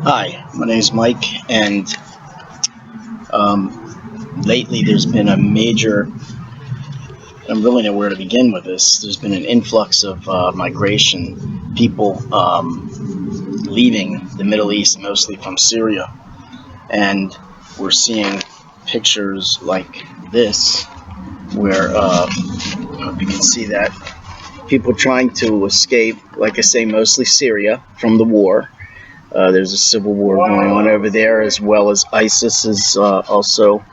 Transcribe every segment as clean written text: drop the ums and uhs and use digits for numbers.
Hi, my name is Mike, and lately there's been a major, I don't really know where to begin with this. There's been an influx of migration, people leaving the Middle East, mostly from Syria, and we're seeing pictures like this, where I hope you can see that, people trying to escape, like I say, mostly Syria, from the war. There's a civil war going on over there, as well as ISIS is also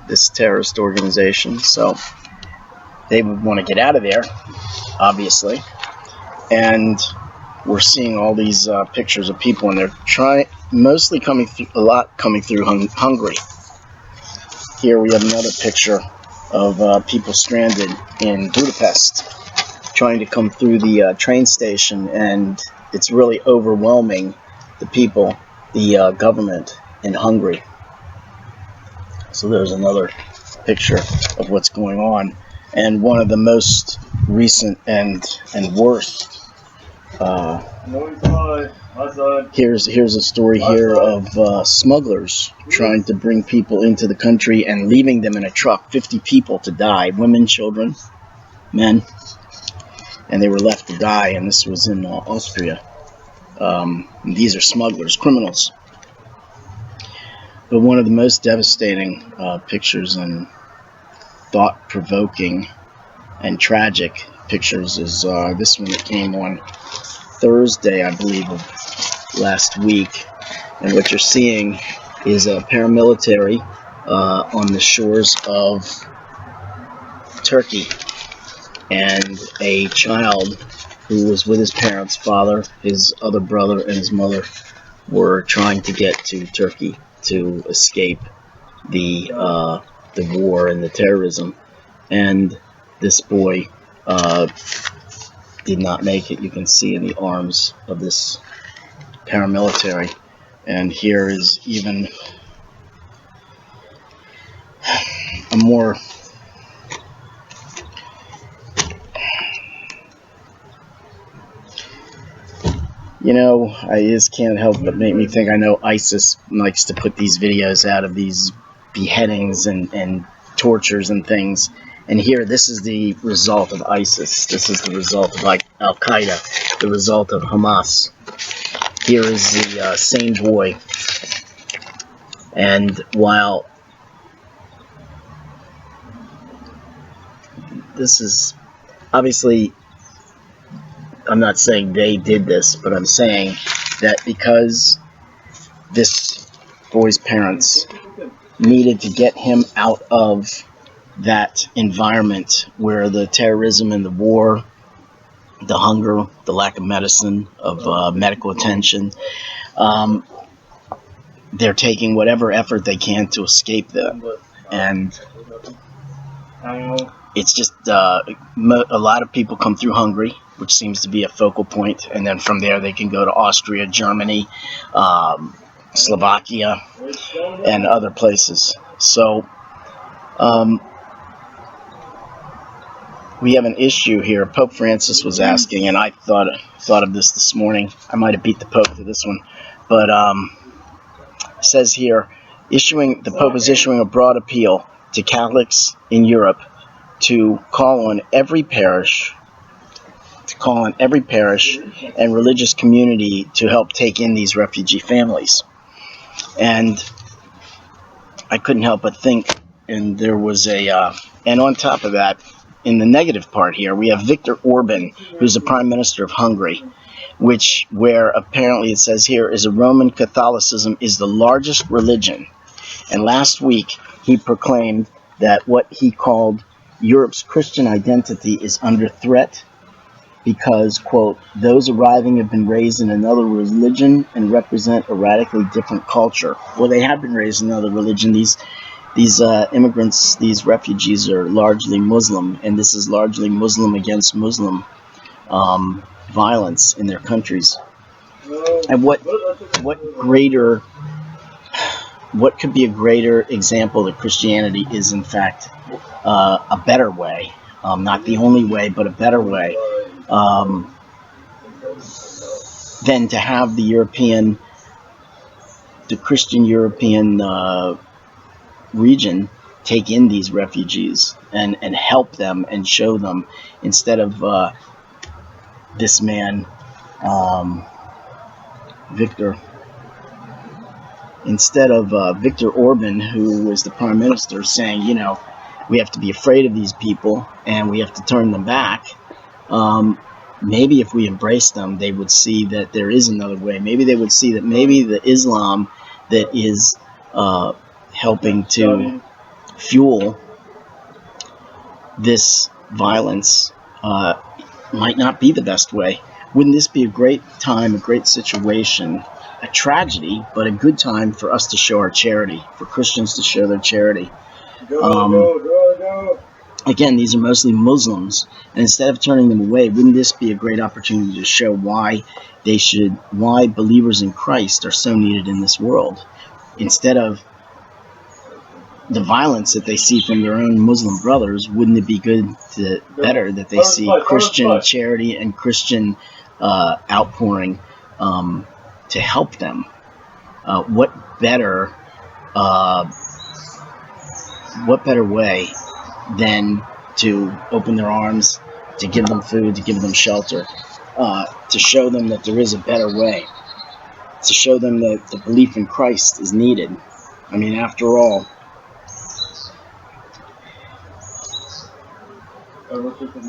this terrorist organization. So they would want to get out of there, obviously. And we're seeing all these pictures of people, and they're mostly coming through Hungary. Here we have another picture of people stranded in Budapest, trying to come through the train station, and it's really overwhelming the people, the government in Hungary. So there's another picture of what's going on, and one of the most recent and worst. Here's a story here of smugglers trying to bring people into the country and leaving them in a truck. 50 people to die, women, children, men, and they were left to die. And this was in Austria. These are smugglers, criminals. But one of the most devastating pictures and thought-provoking and tragic pictures is this one that came on Thursday, I believe, of last week. And what you're seeing is a paramilitary on the shores of Turkey, and a child who was with his parents, father, his other brother, and his mother were trying to get to Turkey to escape the war and the terrorism. And this boy did not make it. You can see in the arms of this paramilitary. And here is even a more I just can't help but make me think. I know ISIS likes to put these videos out of these beheadings and tortures and things. And here, this is the result of ISIS. This is the result of Al-Qaeda, the result of Hamas. Here is the same boy. And while this is obviously, I'm not saying they did this, but I'm saying that because this boy's parents needed to get him out of that environment where the terrorism and the war, the hunger, the lack of medicine, of medical attention, they're taking whatever effort they can to escape them. And it's just a lot of people come through Hungary, which seems to be a focal point, and then from there they can go to Austria, Germany, Slovakia, and other places. So we have an issue here. Pope Francis was asking, and I thought of this morning. I might have beat the Pope to this one, but it says here, the Pope is issuing a broad appeal to Catholics in Europe to call on every parish and religious community to help take in these refugee families. And I couldn't help but think, and there was and on top of that, in the negative part here, we have Viktor Orban, who's the Prime Minister of Hungary, where apparently it says here is a Roman Catholicism is the largest religion. And last week he proclaimed that what he called Europe's Christian identity is under threat because, quote, those arriving have been raised in another religion and represent a radically different culture. Well, they have been raised in another religion. These immigrants, these refugees are largely Muslim, and this is largely Muslim against Muslim violence in their countries. And what could be a greater example that Christianity is in fact a better way, not the only way, but a better way, than to have the European the Christian European region take in these refugees and help them and show them, instead of this man, Viktor Orban, who was the prime minister, saying, we have to be afraid of these people and we have to turn them back. Maybe if we embrace them, they would see that there is another way. Maybe they would see that maybe the Islam that is helping to fuel this violence might not be the best way. Wouldn't this be a great time, a great situation, a tragedy, but a good time for us to show our charity, for Christians to show their charity? Again, these are mostly Muslims, and instead of turning them away, wouldn't this be a great opportunity to show why believers in Christ are so needed in this world? Instead of the violence that they see from their own Muslim brothers, wouldn't it be better that they see Christian charity and Christian outpouring to help them? What better way than to open their arms, to give them food, to give them shelter, to show them that there is a better way, to show them that the belief in Christ is needed. I mean, after all,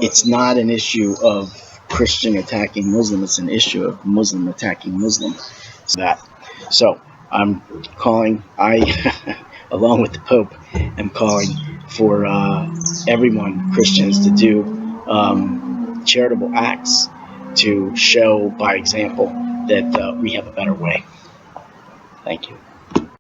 it's not an issue of Christian attacking Muslim, it's an issue of Muslim attacking Muslim. So I'm calling, along with the Pope, am calling for everyone, Christians, to do charitable acts to show by example that we have a better way. Thank you.